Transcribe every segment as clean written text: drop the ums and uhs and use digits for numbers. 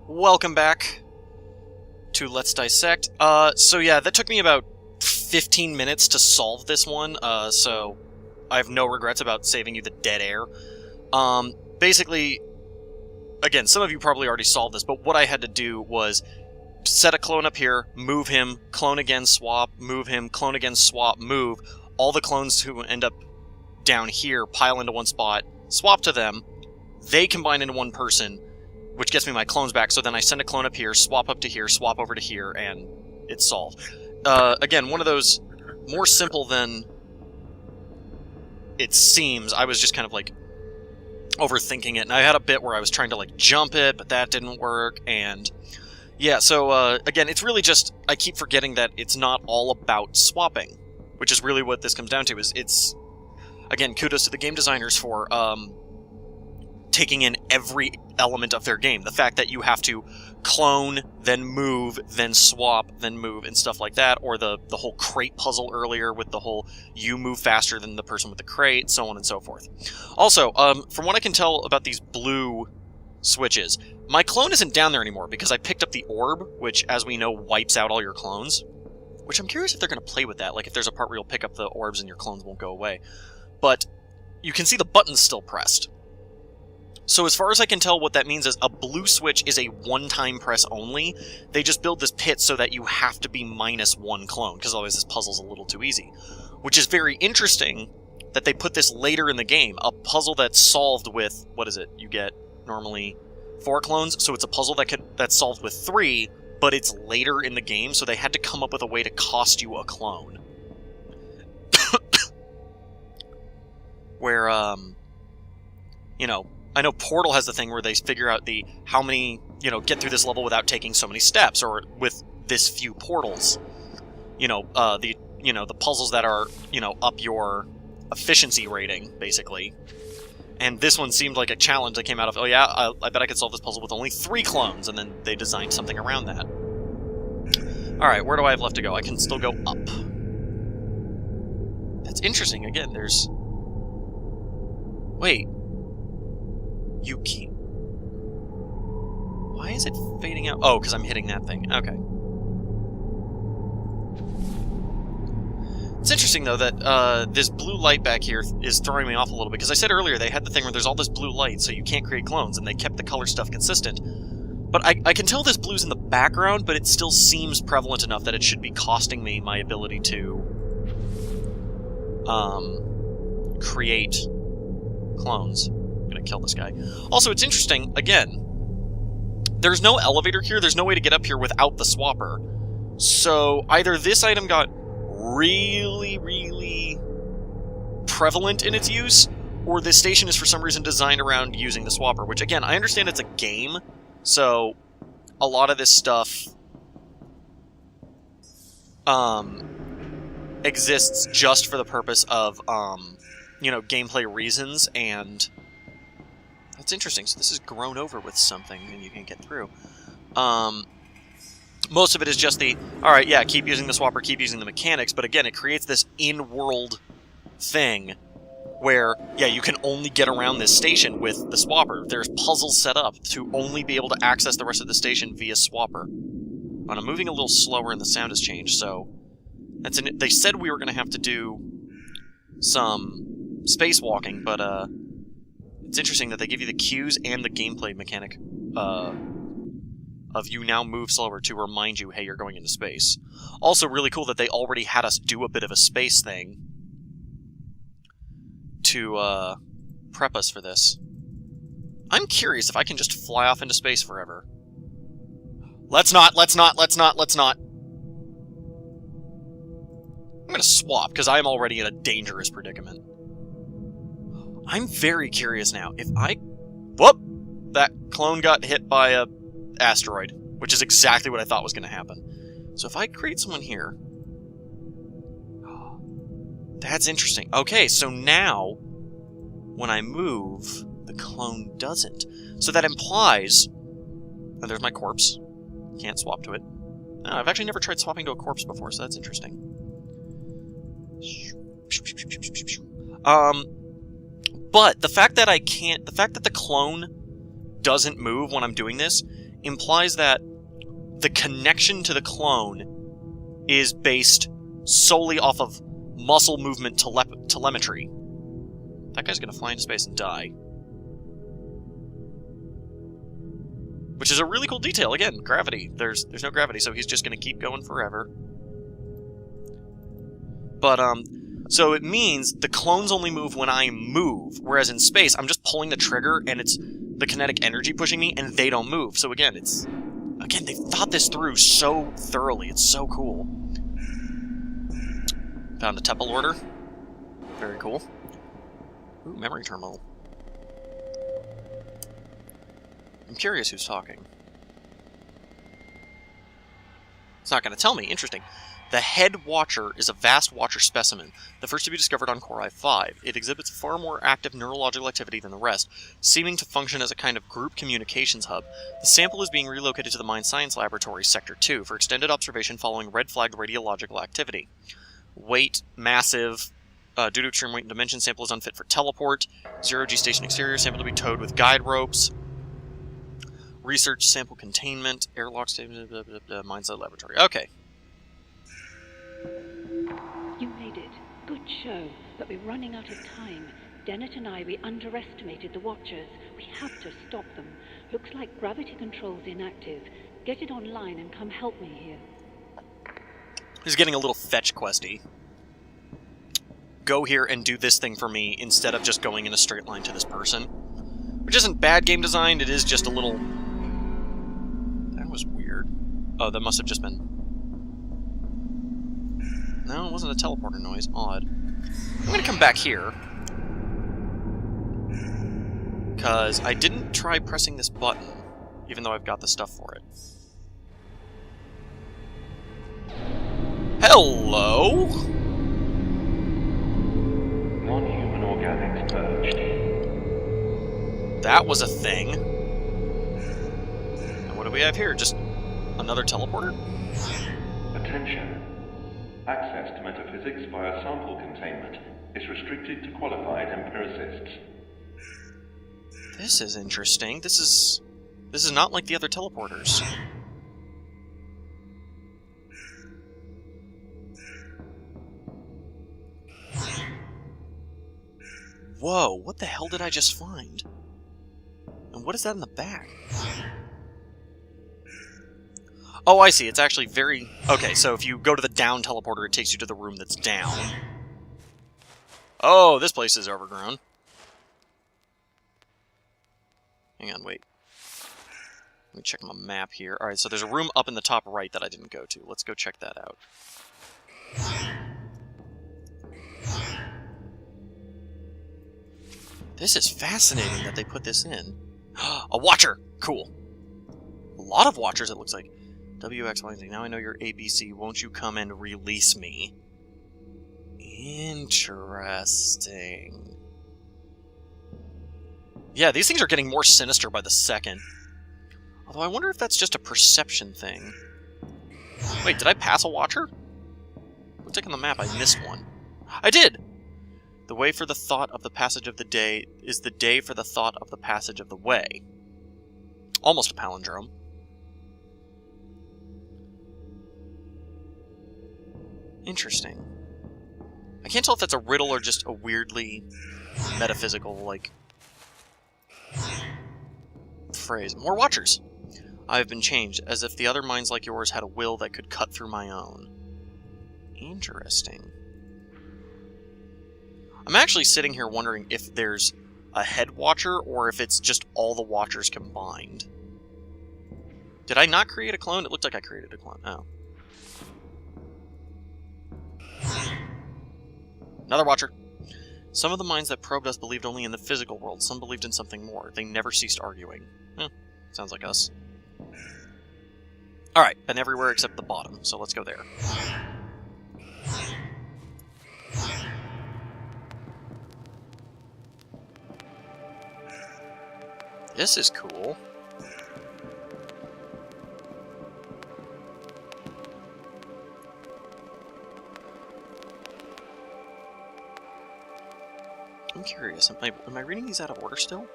Welcome back to Let's Dissect. So yeah, that took me about 15 minutes to solve this one, so I have no regrets about saving you the dead air. Basically, again, some of you probably already solved this, but what I had to do was set a clone up here, move him, clone again, swap, move him, clone again, swap, move. All the clones who end up down here pile into one spot, swap to them, they combine into one person, which gets me my clones back, so then I send a clone up here, swap up to here, swap over to here, and it's solved. Again, one of those more simple than it seems. I was just kind of like overthinking it, and I had a bit where I was trying to like jump it, but that didn't work, and yeah, so again, it's really just, I keep forgetting that it's not all about swapping, which is really what this comes down to, is it's, again, kudos to the game designers for taking in every element of their game. The fact that you have to clone, then move, then swap, then move, and stuff like that, or the whole crate puzzle earlier with the whole you move faster than the person with the crate, so on and so forth. Also, from what I can tell about these blue switches, my clone isn't down there anymore because I picked up the orb, which, as we know, wipes out all your clones, which I'm curious if they're going to play with that, like if there's a part where you'll pick up the orbs and your clones won't go away. But you can see the button's still pressed. So as far as I can tell, what that means is a blue switch is a one-time press only. They just build this pit so that you have to be minus one clone, because otherwise this puzzle's a little too easy. Which is very interesting that they put this later in the game. A puzzle that's solved with, what is it? You get normally 4 clones, so it's a puzzle that's solved with 3, but it's later in the game, so they had to come up with a way to cost you a clone. Where, you know, I know Portal has the thing where they figure out how many, get through this level without taking so many steps, or with this few portals. The puzzles that are, up your efficiency rating, basically. And this one seemed like a challenge that came out of, oh yeah, I bet I could solve this puzzle with only 3 clones, and then they designed something around that. Alright, where do I have left to go? I can still go up. That's interesting. Again, there's... Wait. You can't... Why is it fading out? Oh, because I'm hitting that thing. Okay. It's interesting, though, that this blue light back here is throwing me off a little bit, because I said earlier they had the thing where there's all this blue light, so you can't create clones, and they kept the color stuff consistent. But I can tell this blue's in the background, but it still seems prevalent enough that it should be costing me my ability to create clones. I'm gonna kill this guy. Also, it's interesting, again, there's no elevator here, there's no way to get up here without the swapper. So either this item got really, really prevalent in its use, or this station is for some reason designed around using the swapper, which, again, I understand it's a game, so a lot of this stuff exists just for the purpose of, gameplay reasons, and that's interesting. So this is grown over with something, and you can get through. Most of it is just the, alright, yeah, keep using the swapper, keep using the mechanics, but again, it creates this in-world thing where, yeah, you can only get around this station with the swapper. There's puzzles set up to only be able to access the rest of the station via swapper. But I'm moving a little slower and the sound has changed, so... They said we were going to have to do some spacewalking, but, it's interesting that they give you the cues and the gameplay mechanic, of you now move slower to remind you, hey, you're going into space. Also, really cool that they already had us do a bit of a space thing to, prep us for this. I'm curious if I can just fly off into space forever. Let's not! I'm gonna swap, because I am already in a dangerous predicament. I'm very curious now. If I... Whoop! That clone got hit by a asteroid, which is exactly what I thought was going to happen. So if I create someone here... That's interesting. Okay, so now, when I move, the clone doesn't. So that implies... Oh, there's my corpse. Can't swap to it. No, I've actually never tried swapping to a corpse before, so that's interesting. But the fact that the clone doesn't move when I'm doing this implies that the connection to the clone is based solely off of muscle movement telemetry. That guy's gonna fly into space and die. Which is a really cool detail. Again, gravity. There's no gravity, so he's just gonna keep going forever. But, so it means the clones only move when I move, whereas in space, I'm just pulling the trigger, and it's the kinetic energy pushing me, and they don't move. So again, they've thought this through so thoroughly. It's so cool. Found a temple order. Very cool. Ooh, memory terminal. I'm curious who's talking. It's not going to tell me. Interesting. The Head Watcher is a vast Watcher specimen, the first to be discovered on Core I-5. It exhibits far more active neurological activity than the rest, seeming to function as a kind of group communications hub. The sample is being relocated to the Mind Science Laboratory, Sector 2, for extended observation following red-flagged radiological activity. Weight, massive. Due to extreme weight and dimension, sample is unfit for teleport. Zero-G station exterior, sample to be towed with guide ropes. Research, sample containment, airlock station, Mind Science Laboratory. Okay. You made it. Good show. But we're running out of time. Dennett and we underestimated the Watchers. We have to stop them. Looks like gravity control's inactive. Get it online and come help me here. He's getting a little fetch questy. Go here and do this thing for me instead of just going in a straight line to this person. Which isn't bad game design, it is just a little... That was weird. Oh, that must have just been... No, it wasn't a teleporter noise. Odd. I'm gonna come back here. Because I didn't try pressing this button, even though I've got the stuff for it. Hello? Non-human organics purged. That was a thing. And what do we have here? Just another teleporter? Attention. Access to metaphysics via sample containment is restricted to qualified empiricists. This is interesting. This is not like the other teleporters. Whoa, what the hell did I just find? And what is that in the back? Oh, I see. It's actually very... Okay, so if you go to the down teleporter, it takes you to the room that's down. Oh, this place is overgrown. Hang on, wait. Let me check my map here. Alright, so there's a room up in the top right that I didn't go to. Let's go check that out. This is fascinating that they put this in. A Watcher! Cool. A lot of Watchers, it looks like. WXYZ. Now I know you're ABC. Won't you come and release me? Interesting. Yeah, these things are getting more sinister by the second. Although I wonder if that's just a perception thing. Wait, did I pass a Watcher? Looks like on the map I missed one. I did! The way for the thought of the passage of the day is the day for the thought of the passage of the way. Almost a palindrome. Interesting. I can't tell if that's a riddle or just a weirdly metaphysical, like, phrase. More Watchers! I have been changed, as if the other minds like yours had a will that could cut through my own. Interesting. I'm actually sitting here wondering if there's a Head Watcher, or if it's just all the Watchers combined. Did I not create a clone? It looked like I created a clone. Oh. Another Watcher. Some of the minds that probed us believed only in the physical world. Some believed in something more. They never ceased arguing. Sounds like us. Alright, been everywhere except the bottom, so let's go there. This is cool. I'm curious, am I reading these out of order still?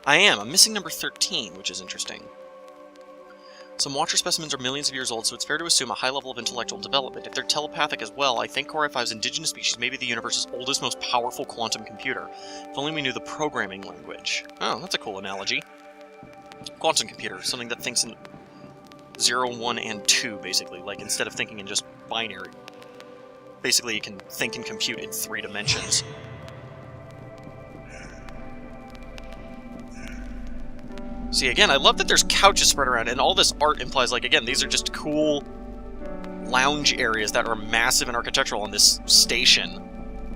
I am. I'm missing number 13, which is interesting. Some Watcher specimens are millions of years old, so it's fair to assume a high level of intellectual development. If they're telepathic as well, I think Core I-5's indigenous species may be the universe's oldest, most powerful quantum computer. If only we knew the programming language. Oh, that's a cool analogy. Quantum computer, something that thinks in 0, 1, and 2, basically. Like, instead of thinking in just binary. Basically, it can think and compute in 3 dimensions. See, again, I love that there's couches spread around, and all this art implies, like, again, these are just cool lounge areas that are massive and architectural on this station.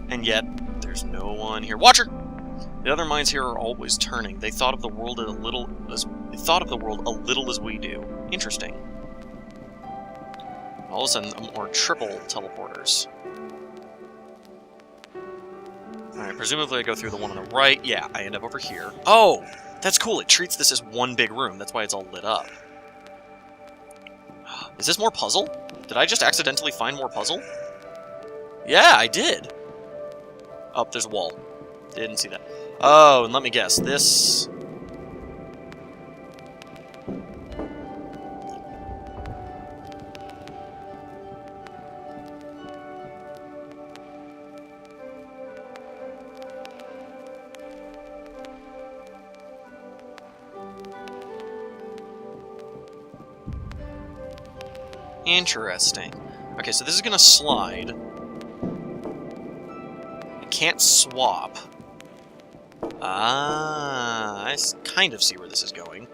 And yet, there's no one here. Watcher! The other minds here are always turning. They thought of the world a little as we do. Interesting. All of a sudden, more triple teleporters. Alright, presumably I go through the one on the right. Yeah, I end up over here. Oh! That's cool, it treats this as one big room. That's why it's all lit up. Is this more puzzle? Did I just accidentally find more puzzle? Yeah, I did! Oh, there's a wall. Didn't see that. Oh, and let me guess. This... Interesting. Okay, so this is gonna slide. I can't swap. Ah, I kind of see where this is going.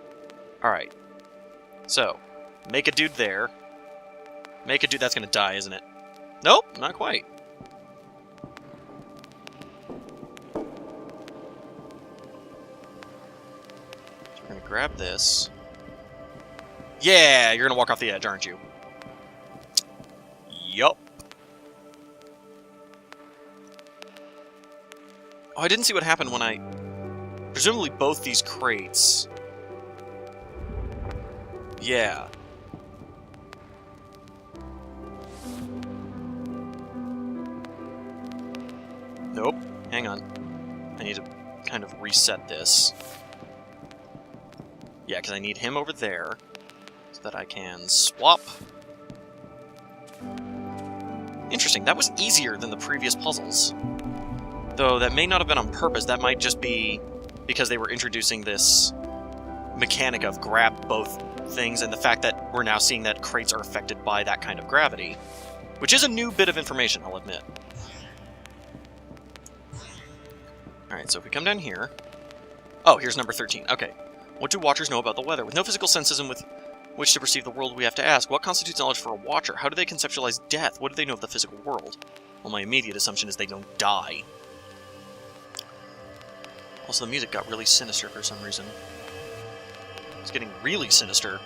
Alright. So, make a dude there. Make a dude that's gonna die, isn't it? Nope, not quite. So we're gonna grab this. Yeah, you're gonna walk off the edge, aren't you? Yup. Oh, I didn't see what happened when I... Presumably both these crates... Yeah. Nope. Hang on. I need to kind of reset this. Yeah, because I need him over there so that I can swap. Interesting, that was easier than the previous puzzles. Though that may not have been on purpose, that might just be because they were introducing this mechanic of grab both things, and the fact that we're now seeing that crates are affected by that kind of gravity. Which is a new bit of information, I'll admit. Alright, so if we come down here... Oh, here's number 13. Okay. What do Watchers know about the weather? With no physical senses and with which to perceive the world, we have to ask, what constitutes knowledge for a Watcher? How do they conceptualize death? What do they know of the physical world? Well, my immediate assumption is they don't die. Also, the music got really sinister for some reason. It's getting really sinister.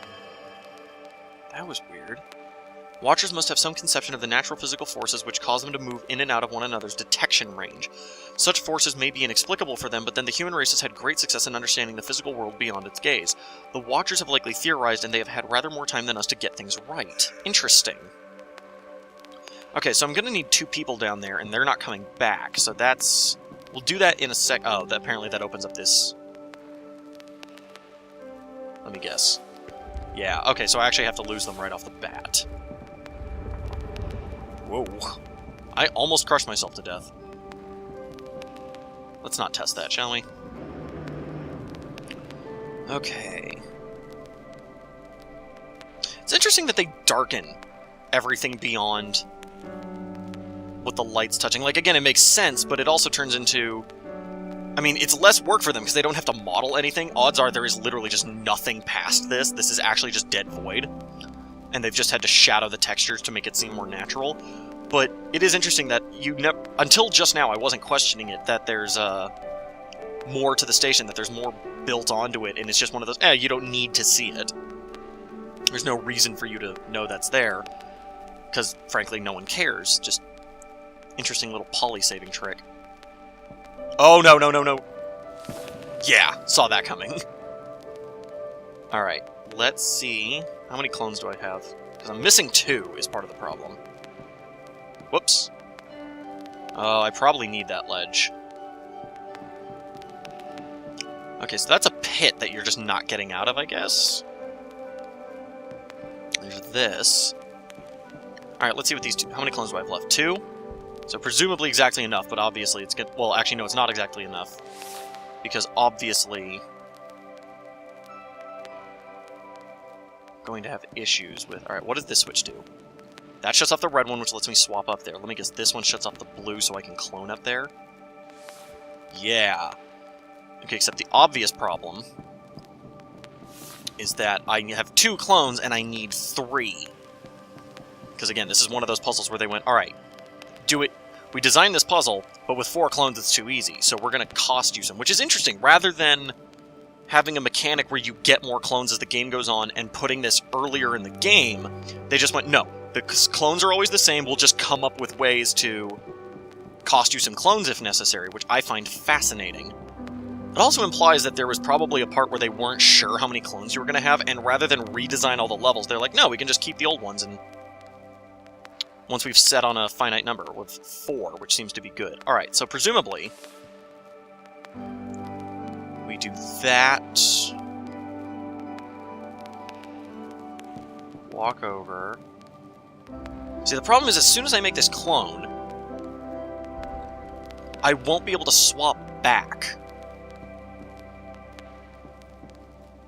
That was weird. Watchers must have some conception of the natural physical forces which cause them to move in and out of one another's detection range. Such forces may be inexplicable for them, but then the human race has had great success in understanding the physical world beyond its gaze. The Watchers have likely theorized, and they have had rather more time than us to get things right. Interesting. Okay, so I'm gonna need 2 people down there, and they're not coming back, so that's... We'll do that in a sec... Oh, apparently that opens up this... Let me guess. Yeah, okay, so I actually have to lose them right off the bat. Whoa. I almost crushed myself to death. Let's not test that, shall we? Okay. It's interesting that they darken everything beyond what the light's touching. Like, again, it makes sense, but it also turns into... I mean, it's less work for them because they don't have to model anything. Odds are there is literally just nothing past this. This is actually just dead void. And they've just had to shadow the textures to make it seem more natural. But it is interesting that until just now, I wasn't questioning it, that there's more to the station, that there's more built onto it, and it's just one of those, you don't need to see it. There's no reason for you to know that's there, because, frankly, no one cares. Just interesting little poly-saving trick. Oh, no, no, no, no! Yeah, saw that coming. Alright, let's see... How many clones do I have? Because I'm missing 2 is part of the problem. Whoops. Oh, I probably need that ledge. Okay, so that's a pit that you're just not getting out of, I guess? challenge this. Alright, let's see what these two... How many clones do I have left? 2? So presumably exactly enough, but obviously it's good. Well, actually, no, it's not exactly enough. Because obviously... I'm going to have issues with... Alright, what does this switch do? That shuts off the red one, which lets me swap up there. Let me guess, this one shuts off the blue so I can clone up there? Yeah. Okay, except the obvious problem is that I have 2 clones and I need 3. Because again, this is one of those puzzles where they went, alright, do it. We designed this puzzle, but with 4 clones it's too easy, so we're going to cost you some. Which is interesting, rather than having a mechanic where you get more clones as the game goes on and putting this earlier in the game, they just went, no, the clones are always the same, we'll just come up with ways to cost you some clones if necessary, which I find fascinating. It also implies that there was probably a part where they weren't sure how many clones you were going to have, and rather than redesign all the levels, they're like, no, we can just keep the old ones, and once we've set on a finite number, with 4, which seems to be good. Alright, so presumably, we do that, walk over. See, the problem is as soon as I make this clone, I won't be able to swap back.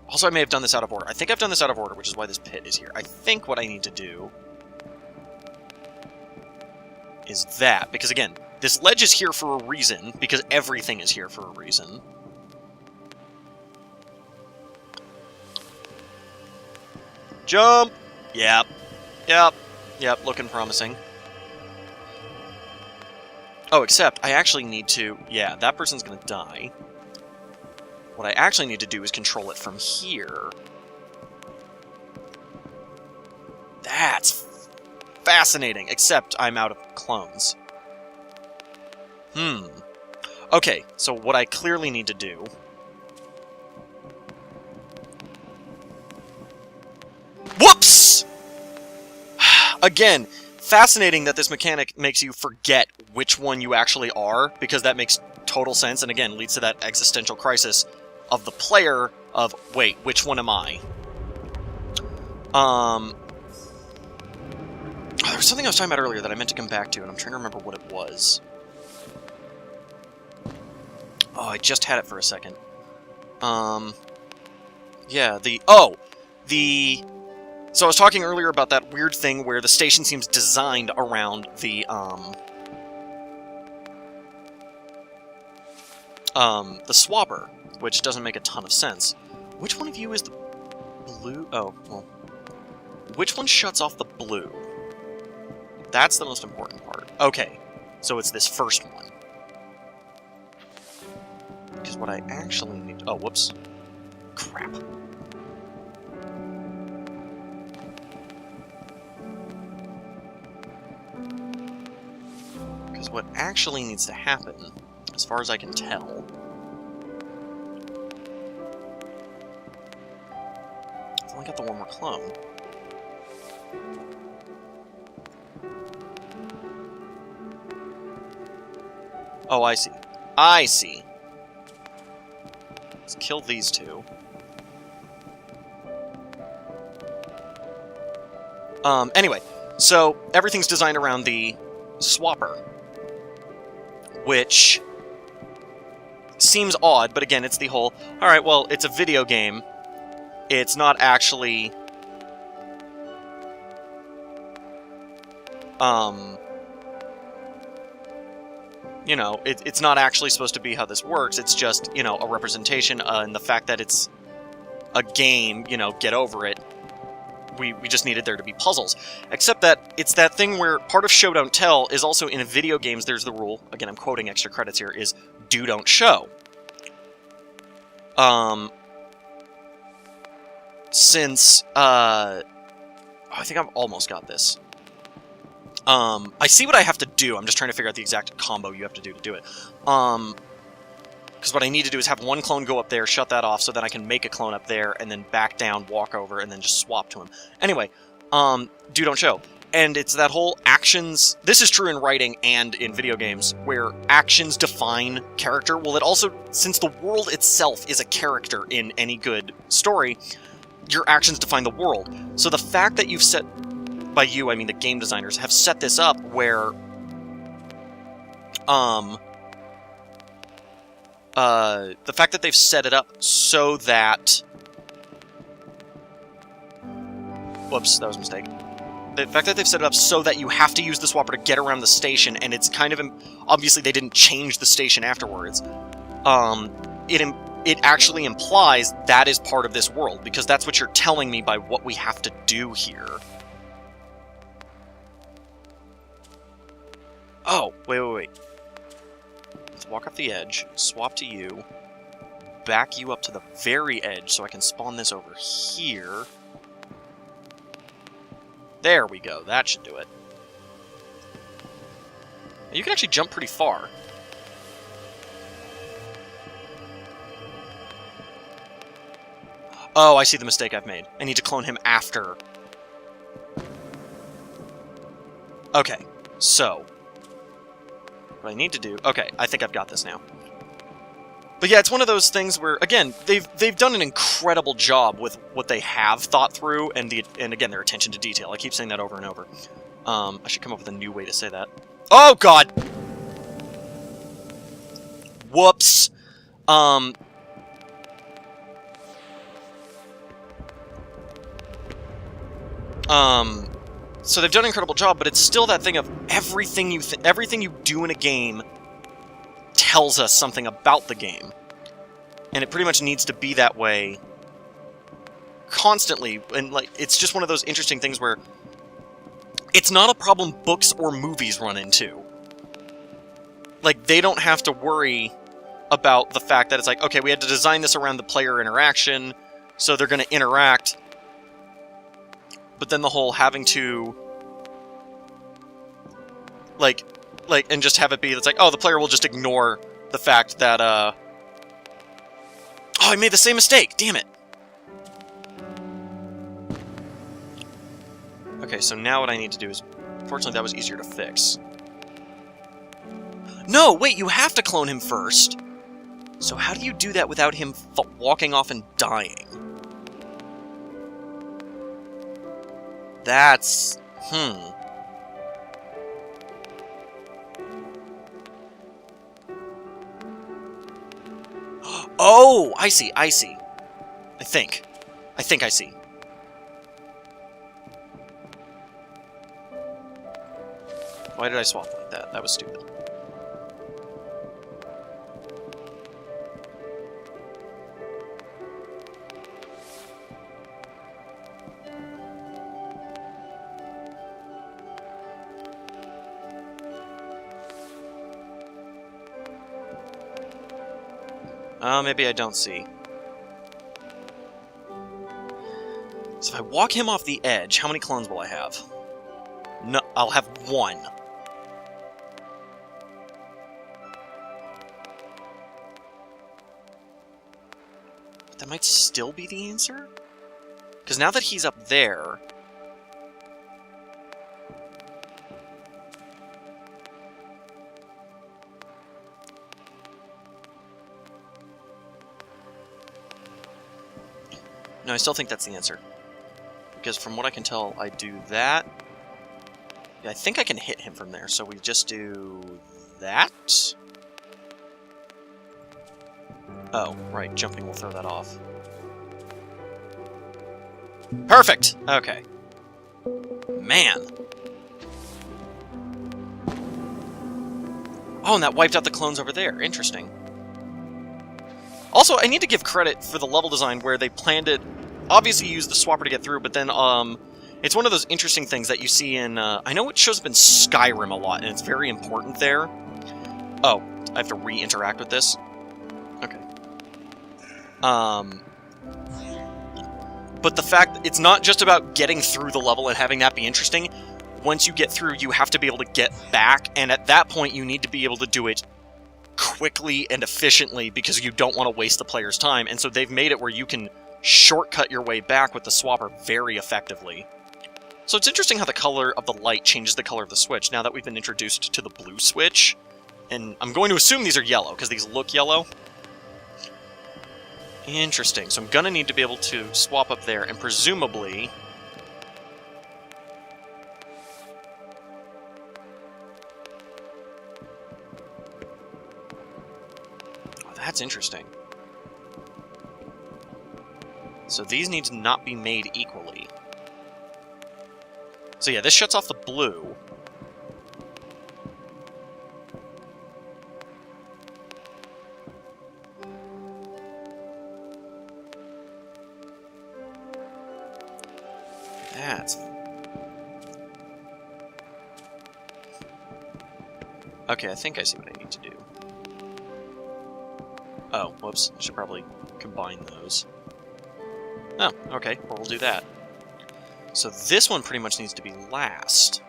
Also, I may have done this out of order. I think I've done this out of order, which is why this pit is here. I think what I need to do is that, because again, this ledge is here for a reason, because everything is here for a reason. Jump! Yep. Yep. Yep, looking promising. Oh, except I actually need to... Yeah, that person's gonna die. What I actually need to do is control it from here. That's fascinating, except I'm out of clones. Okay, so what I clearly need to do... Whoops! Again, fascinating that this mechanic makes you forget which one you actually are, because that makes total sense, and again, leads to that existential crisis of the player of, wait, which one am I? Oh, there was something I was talking about earlier that I meant to come back to, and I'm trying to remember what it was. Oh, I just had it for a second. Yeah, so I was talking earlier about that weird thing where the station seems designed around the swapper, which doesn't make a ton of sense. Which one of you is the blue? Oh, well. Which one shuts off the blue? That's the most important part. Okay, so it's this first one. Because what I actually need... Oh, whoops. Crap. Because what actually needs to happen, as far as I can tell... I've only got the one more clone. Oh, I see. I see. Let's kill these two. Anyway, so everything's designed around the swapper, which seems odd, but again, it's the whole, alright, well, it's a video game. It's not actually... you know, it's not actually supposed to be how this works. It's just, you know, a representation, and the fact that it's a game, you know, get over it. We just needed there to be puzzles. Except that it's that thing where part of show don't tell is also in video games there's the rule, again I'm quoting extra credits here, is do don't show. Since, I think I've almost got this. I see what I have to do, I'm just trying to figure out the exact combo you have to do it. Because what I need to do is have one clone go up there, shut that off, so then I can make a clone up there, and then back down, walk over, and then just swap to him. Anyway, do don't show. And it's that whole actions... This is true in writing and in video games, where actions define character. Well, it also... Since the world itself is a character in any good story, your actions define the world. So the fact that you've set, by you, I mean the game designers, have set this up where, the fact that they've set it up so that, whoops, that was a mistake. The fact that they've set it up so that you have to use the swapper to get around the station, and it's kind of, obviously they didn't change the station afterwards, it actually implies that is part of this world, because that's what you're telling me by what we have to do here. Oh, wait. Let's walk off the edge, swap to you, back you up to the very edge so I can spawn this over here. There we go, that should do it. You can actually jump pretty far. Oh, I see the mistake I've made. I need to clone him after. Okay, so what I need to do... Okay, I think I've got this now. But yeah, it's one of those things where, again, they've done an incredible job with what they have thought through, and again, their attention to detail. I keep saying that over and over. I should come up with a new way to say that. Oh, God! Whoops. So they've done an incredible job, but it's still that thing of everything you do in a game tells us something about the game. And it pretty much needs to be that way constantly. And like, it's just one of those interesting things where it's not a problem books or movies run into. Like, they don't have to worry about the fact that it's like, okay, we had to design this around the player interaction, so they're going to interact. But then the whole having to, like, and just have it be, it's like, oh, the player will just ignore the fact that, oh, I made the same mistake, damn it. Okay, so now what I need to do is, fortunately that was easier to fix. No, wait, you have to clone him first. So how do you do that without him walking off and dying? That's... Oh, I see. I think I see. Why did I swap like that? That was stupid. Maybe I don't see. So if I walk him off the edge, how many clones will I have? No, I'll have one. But that might still be the answer? Because now that he's up there... No, I still think that's the answer. Because from what I can tell, I do that. Yeah, I think I can hit him from there, so we just do that? Oh, right, jumping will throw that off. Perfect! Okay. Man! Oh, and that wiped out the clones over there. Interesting. Also, I need to give credit for the level design where they planned it. Obviously, you use the swapper to get through, but then it's one of those interesting things that you see in. I know it shows up in Skyrim a lot, and it's very important there. Oh, I have to re-interact with this. Okay. But the fact it's not just about getting through the level and having that be interesting. Once you get through, you have to be able to get back, and at that point, you need to be able to do it quickly and efficiently because you don't want to waste the player's time, and so they've made it where you can shortcut your way back with the swapper very effectively. So it's interesting how the color of the light changes the color of the switch now that we've been introduced to the blue switch. And I'm going to assume these are yellow, because these look yellow. Interesting. So I'm gonna need to be able to swap up there, and presumably... Oh, that's interesting. So these need to not be made equally. So yeah, this shuts off the blue. That's... Okay, I think I see what I need to do. Oh, whoops. I should probably combine those. Oh, okay. Well, we'll do that. So this one pretty much needs to be last.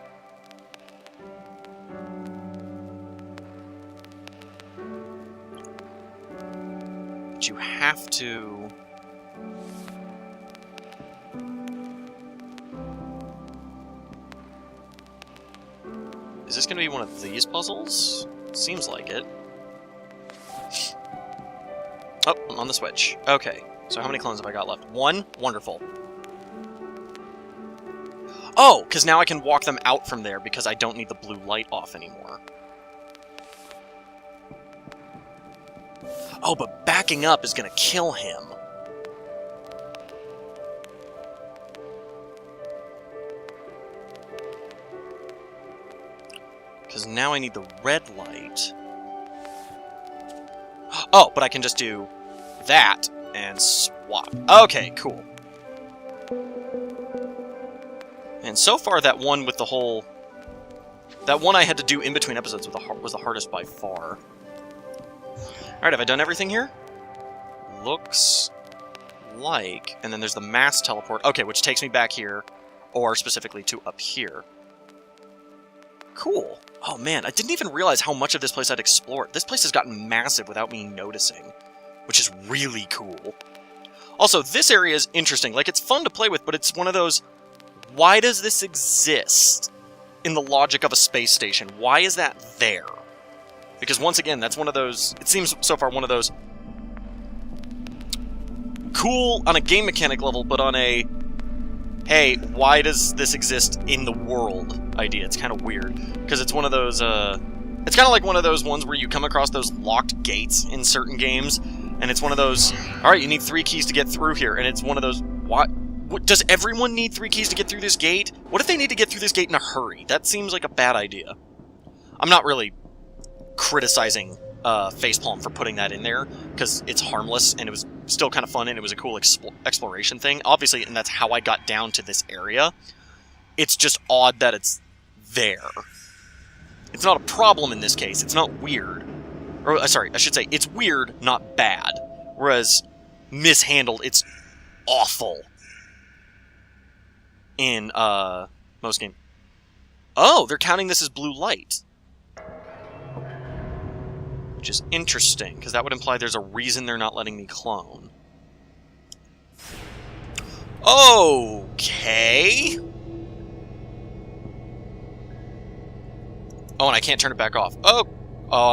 But you have to... Is this going to be one of these puzzles? Seems like it. Oh, I'm on the switch. Okay, so how many clones have I got left? 1? Wonderful. Oh, because now I can walk them out from there because I don't need the blue light off anymore. Oh, but backing up is going to kill him. Because now I need the red light. Oh, but I can just do that and swap. Okay, cool. And so far, that one with the whole... That one I had to do in between episodes was the hardest by far. Alright, have I done everything here? Looks like... And then there's the mass teleport. Okay, which takes me back here, or specifically to up here. Cool. Oh man, I didn't even realize how much of this place I'd explored. This place has gotten massive without me noticing, which is really cool. Also, this area is interesting. Like, it's fun to play with, but it's one of those... Why does this exist in the logic of a space station? Why is that there? Because once again, that's one of those... It seems so far one of those... Cool on a game mechanic level, but on a... Hey, why does this exist in the world idea? It's kind of weird. Because it's one of those, It's kind of like one of those ones where you come across those locked gates in certain games, and it's one of those, alright, you need 3 keys to get through here, and it's one of those, what? Does everyone need 3 keys to get through this gate? What if they need to get through this gate in a hurry? That seems like a bad idea. I'm not really criticizing Facepalm for putting that in there, because it's harmless, and it was still kind of fun, and it was a cool exploration thing. Obviously, and that's how I got down to this area. It's just odd that it's there. It's not a problem in this case. It's not weird. Or, sorry, I should say, it's weird, not bad. Whereas, mishandled, it's awful. In, most games. Oh, they're counting this as blue light. Which is interesting, because that would imply there's a reason they're not letting me clone. Okay. Oh, and I can't turn it back off. Oh,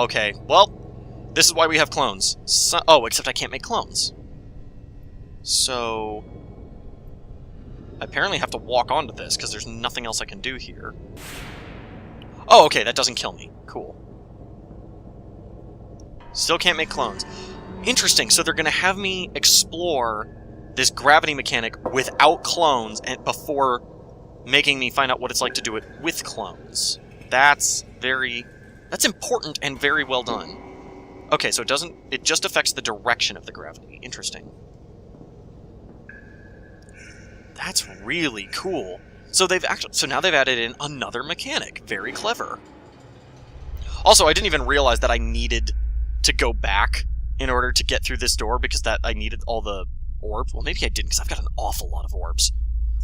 okay. Well, this is why we have clones. So, oh, except I can't make clones. So... I apparently have to walk onto this, because there's nothing else I can do here. Oh, okay, that doesn't kill me. Cool. Still can't make clones. Interesting, so they're going to have me explore this gravity mechanic without clones and before making me find out what it's like to do it with clones. That's important and very well done. Okay, so it just affects the direction of the gravity. Interesting. That's really cool. So now they've added in another mechanic. Very clever. Also, I didn't even realize that I needed to go back in order to get through this door because I needed all the orbs. Well, maybe I didn't because I've got an awful lot of orbs.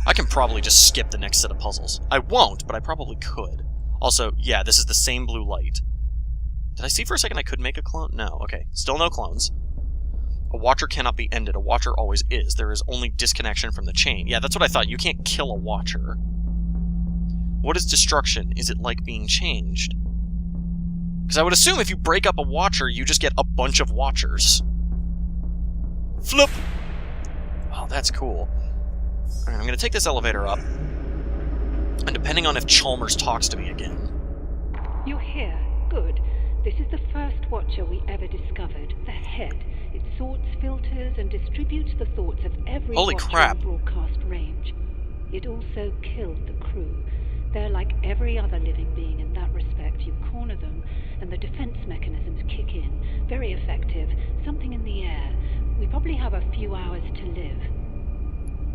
I can probably just skip the next set of puzzles. I won't, but I probably could. Also, yeah, this is the same blue light. Did I see for a second I could make a clone? No, okay. Still no clones. A watcher cannot be ended. A watcher always is. There is only disconnection from the chain. Yeah, that's what I thought. You can't kill a watcher. What is destruction? Is it like being changed? Because I would assume if you break up a watcher, you just get a bunch of watchers. Flip! Oh, that's cool. Alright, I'm gonna take this elevator up. And depending on if Chalmers talks to me again... You're here. Good. This is the first Watcher we ever discovered. The Head. It sorts, filters, and distributes the thoughts of every Holy Watcher crap. in broadcast range. It also killed the crew. They're like every other living being in that respect. You corner them, and the defense mechanisms kick in. Very effective. Something in the air. We probably have a few hours to live.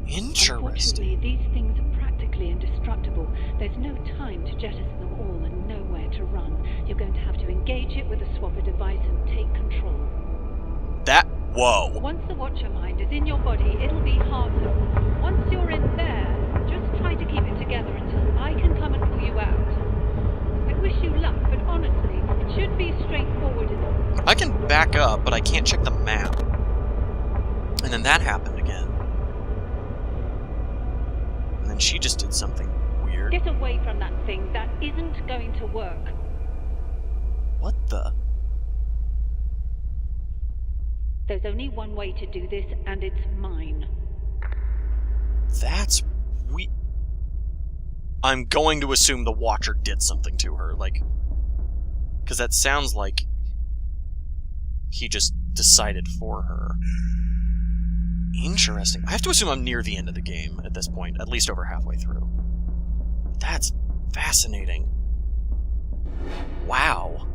Interesting. Unfortunately, these things are practically indestructible. There's no time to jettison them all and nowhere to run. You're going to have to engage it with a swapper device and take control. Whoa. Once the Watcher mind is in your body, it'll be harmless. Once you're in there, just try to keep it together until I can come and pull you out. I wish you luck, but honestly, it should be straightforward enough. I can back up, but I can't check the map. And then that happened again. And then she just did something weird. Get away from that thing. That isn't going to work. What the? There's only one way to do this, and it's mine. That's I'm going to assume the Watcher did something to her, like... Because that sounds like he just decided for her. Interesting. I have to assume I'm near the end of the game at this point, at least over halfway through. That's fascinating. Wow.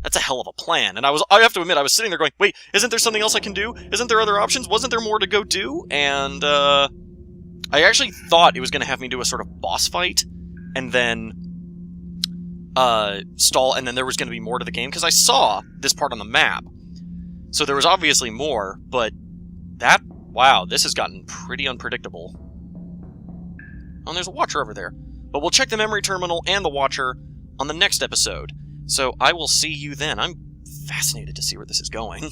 That's a hell of a plan. And I have to admit, I was sitting there going, wait, isn't there something else I can do? Isn't there other options? Wasn't there more to go do? And, I actually thought it was going to have me do a sort of boss fight, and then, stall, and then there was going to be more to the game, because I saw this part on the map. So there was obviously more, but wow, this has gotten pretty unpredictable. Oh, and there's a Watcher over there. But we'll check the memory terminal and the Watcher on the next episode. So I will see you then. I'm fascinated to see where this is going.